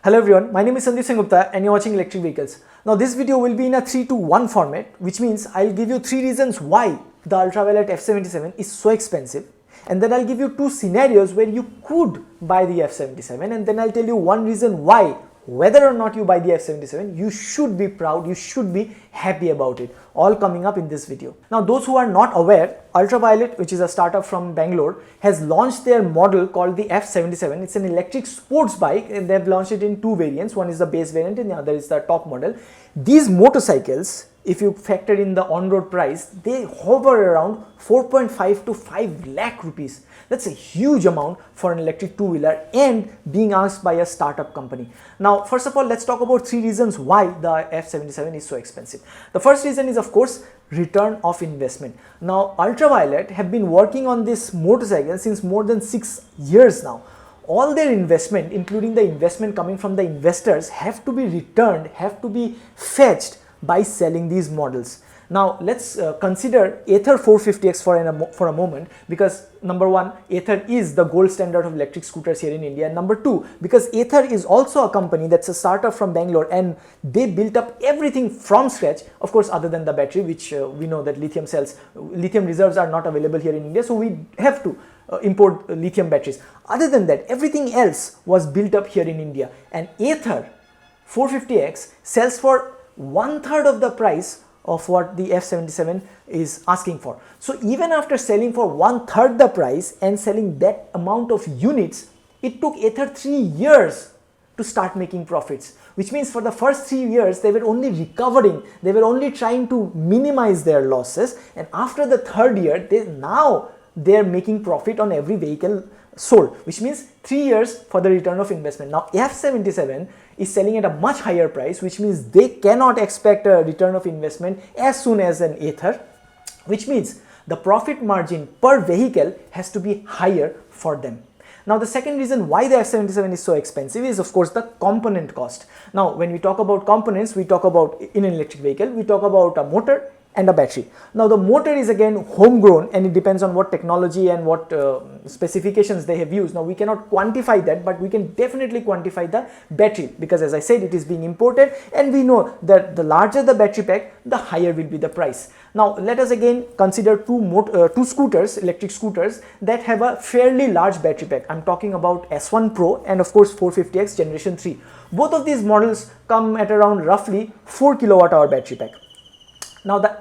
Hello everyone, my name is Aditya and you're watching Electric Vehicles. Now this video will be in a 3-to-1 format, which means I'll give you 3 reasons why the ultraviolette F77 is so expensive, and then I'll give you 2 scenarios where you could buy the F77, and then I'll tell you 1 reason why, whether or not you buy the F77, you should be proud, you should be happy about it. All coming up in this video. Now those who are not aware, Ultraviolet, which is a startup from Bangalore, has launched their model called the F77. It's an electric sports bike and they've launched it in 2 variants. One is the base variant and the other is the top model. These motorcycles, if you factor in the on-road price, they hover around 4.5 to 5 lakh rupees. That's a huge amount for an electric two-wheeler and being asked by a startup company. Now, first of all, let's talk about 3 reasons why the F77 is so expensive. The first reason is, of course, return of investment. Now, Ultraviolet have been working on this motorcycle since more than 6 years now. All their investment, including the investment coming from the investors, have to be returned, have to be fetched by selling these models. Now let's consider Ather 450X for a moment, because number 1, Ather is the gold standard of electric scooters here in India, and number 2, because Ather is also a company that's a startup from Bangalore and they built up everything from scratch, of course, other than the battery, which we know that lithium reserves are not available here in India, so we have to import lithium batteries. Other than that, everything else was built up here in India, and Ather 450X sells for 1/3 of the price of what the F77 is asking for. So even after selling for 1/3 the price and selling that amount of units, it took Ather 3 years to start making profits, which means for the first 3 years they were only recovering, they were only trying to minimize their losses, and after the 3rd year they're making profit on every vehicle sold, which means 3 years for the return of investment. Now F77 is selling at a much higher price, which means they cannot expect a return of investment as soon as an Ather, which means the profit margin per vehicle has to be higher for them. Now the second reason why the F77 is so expensive is, of course, the component cost. Now when we talk about components, we talk about, in an electric vehicle, we talk about a motor and a battery. Now the motor is again homegrown and it depends on what technology and what specifications they have used. Now we cannot quantify that, but we can definitely quantify the battery, because as I said, it is being imported and we know that the larger the battery pack, the higher will be the price. Now let us again consider two scooters, electric scooters, that have a fairly large battery pack. I'm talking about S1 Pro and of course 450X Generation 3. Both of these models come at around roughly 4 kWh battery pack. Now the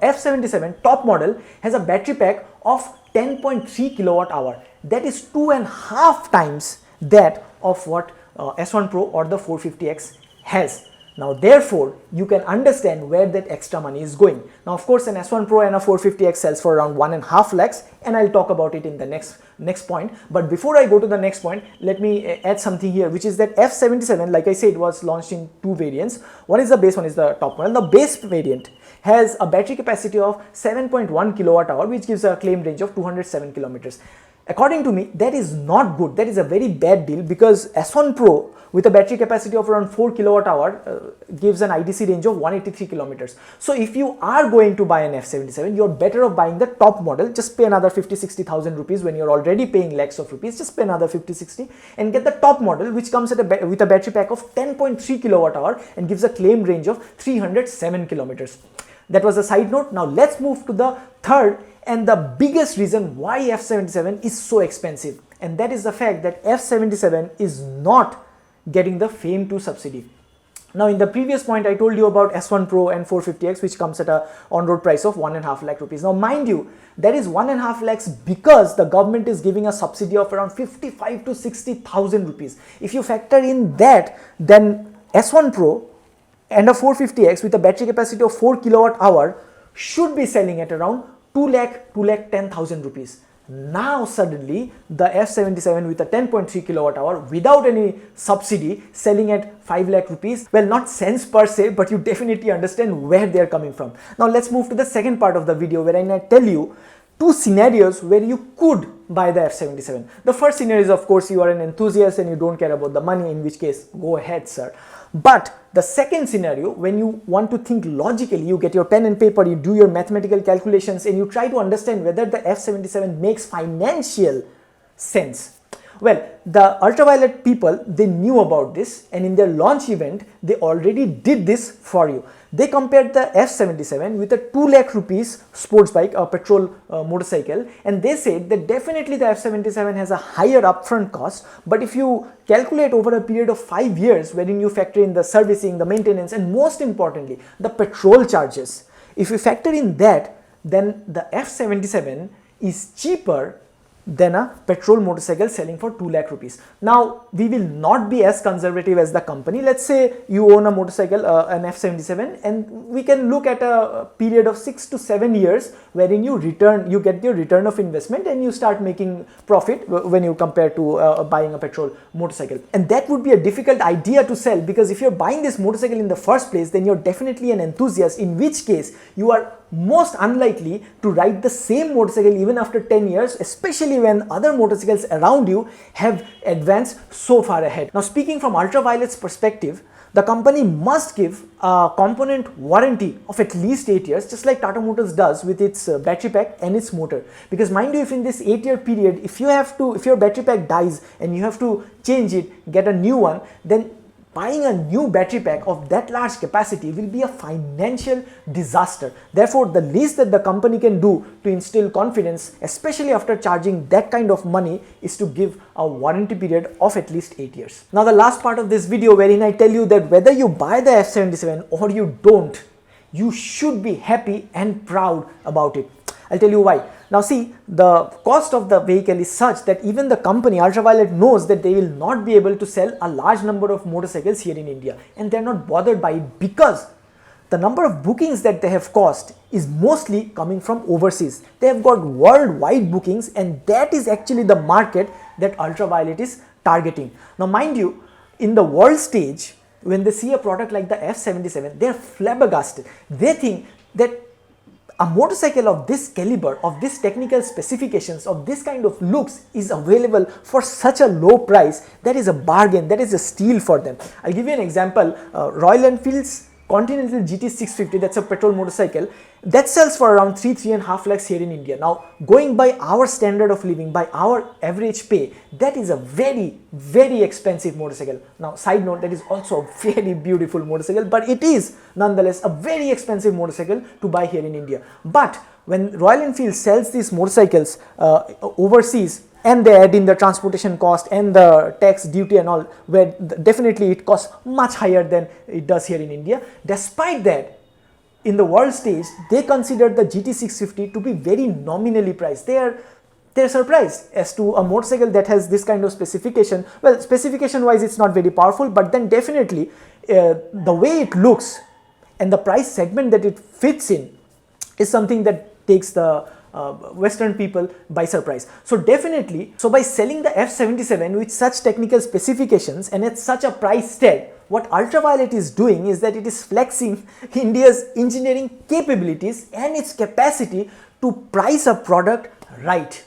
F77 top model has a battery pack of 10.3 kWh. That is 2.5 times that of what S1 Pro or the 450X has. Now therefore you can understand where that extra money is going. Now of course an S1 Pro and a 450X sells for around 1.5 lakhs, and I'll talk about it in the next point. But before I go to the next point, let me add something here, which is that F77, like I said, was launched in 2 variants. One is the base, one is the top model. The base variant has a battery capacity of 7.1 kWh, which gives a claimed range of 207 kilometers. According to me, that is not good. That is a very bad deal, because S1 Pro with a battery capacity of around 4 kWh gives an IDC range of 183 kilometers. So if you are going to buy an F77, you're better off buying the top model. Just pay another 50-60,000 rupees when you're already paying lakhs of rupees. Just pay another 50-60 and get the top model, which comes with a battery pack of 10.3 kWh and gives a claimed range of 307 kilometers. That was a side note. Now let's move to the third and the biggest reason why F77 is so expensive, and that is the fact that F77 is not getting the FAME 2 subsidy. Now in the previous point I told you about S1 Pro and 450X, which comes at a on-road price of 1.5 lakh rupees. Now mind you, that is 1.5 lakhs because the government is giving a subsidy of around 55 to 60,000 rupees. If you factor in that, then S1 Pro and a 450X with a battery capacity of 4 kWh should be selling at around 2 lakh 10,000 rupees. Now suddenly the F77 with a 10.3 kWh without any subsidy selling at 5 lakh rupees, well, not cents per se, but you definitely understand where they are coming from. Now let's move to the second part of the video, where I tell you 2 scenarios where you could buy the F77. The first scenario is, of course, you are an enthusiast and you don't care about the money, in which case go ahead, sir. But the second scenario, when you want to think logically, you get your pen and paper, you do your mathematical calculations and you try to understand whether the F77 makes financial sense. Well, the ultraviolet people, they knew about this, and in their launch event they already did this for you. They compared the F77 with a 2 lakh rupees sports bike, a petrol motorcycle, and they said that definitely the F77 has a higher upfront cost, but if you calculate over a period of 5 years wherein you factor in the servicing, the maintenance, and most importantly the petrol charges, if you factor in that, then the F77 is cheaper than a petrol motorcycle selling for 2 lakh rupees. Now, we will not be as conservative as the company. Let's say you own a motorcycle, an F77, and we can look at a period of 6 to 7 years wherein you get your return of investment and you start making profit when you compare to buying a petrol motorcycle. And that would be a difficult idea to sell, because if you're buying this motorcycle in the first place, then you're definitely an enthusiast, in which case you are most unlikely to ride the same motorcycle even after 10 years, especially when other motorcycles around you have advanced so far ahead. Now, speaking from Ultraviolet's perspective, the company must give a component warranty of at least 8 years, just like Tata Motors does with its battery pack and its motor. Because mind you, if in this 8-year period, if your battery pack dies and you have to change it, get a new one, then buying a new battery pack of that large capacity will be a financial disaster. Therefore, the least that the company can do to instill confidence, especially after charging that kind of money, is to give a warranty period of at least 8 years. Now, the last part of this video wherein I tell you that whether you buy the F77 or you don't, you should be happy and proud about it. I'll tell you why. Now see, the cost of the vehicle is such that even the company Ultraviolet knows that they will not be able to sell a large number of motorcycles here in India, and they're not bothered by it because the number of bookings that they have cost is mostly coming from overseas. They have got worldwide bookings, and that is actually the market that Ultraviolet is targeting. Now mind you, in the world stage, when they see a product like the F77, they're flabbergasted. They think that a motorcycle of this caliber, of this technical specifications, of this kind of looks is available for such a low price. That is a bargain, that is a steal for them. I'll give you an example. Royal Enfield's Continental GT650, that's a petrol motorcycle, that sells for around 3.5 lakhs here in India. Now, going by our standard of living, by our average pay, that is a very, very expensive motorcycle. Now, side note, that is also a very beautiful motorcycle, but it is nonetheless a very expensive motorcycle to buy here in India. But when Royal Enfield sells these motorcycles overseas, and they add in the transportation cost and the tax, duty and all, where definitely it costs much higher than it does here in India. Despite that, in the world stage, they consider the GT650 to be very nominally priced. They're surprised as to a motorcycle that has this kind of specification. Well, specification wise it's not very powerful, but then definitely the way it looks and the price segment that it fits in is something that takes the Western people by surprise. So definitely, by selling the F77 with such technical specifications and at such a price tag, what Ultraviolet is doing is that it is flexing India's engineering capabilities and its capacity to price a product right.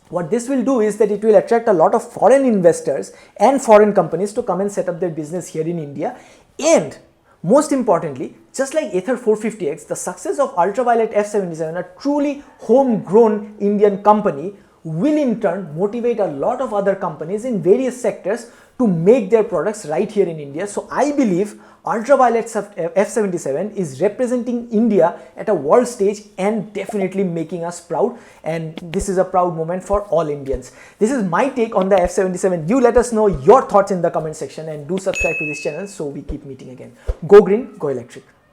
What this will do is that it will attract a lot of foreign investors and foreign companies to come and set up their business here in India. And most importantly, just like Ather 450X, the success of Ultraviolet F77, a truly homegrown Indian company, will in turn motivate a lot of other companies in various sectors to make their products right here in India. So I believe Ultraviolet F77 is representing India at a world stage and definitely making us proud, and this is a proud moment for all Indians. This is my take on the F77. You let us know your thoughts in the comment section and do subscribe to this channel so we keep meeting again. Go green, go electric.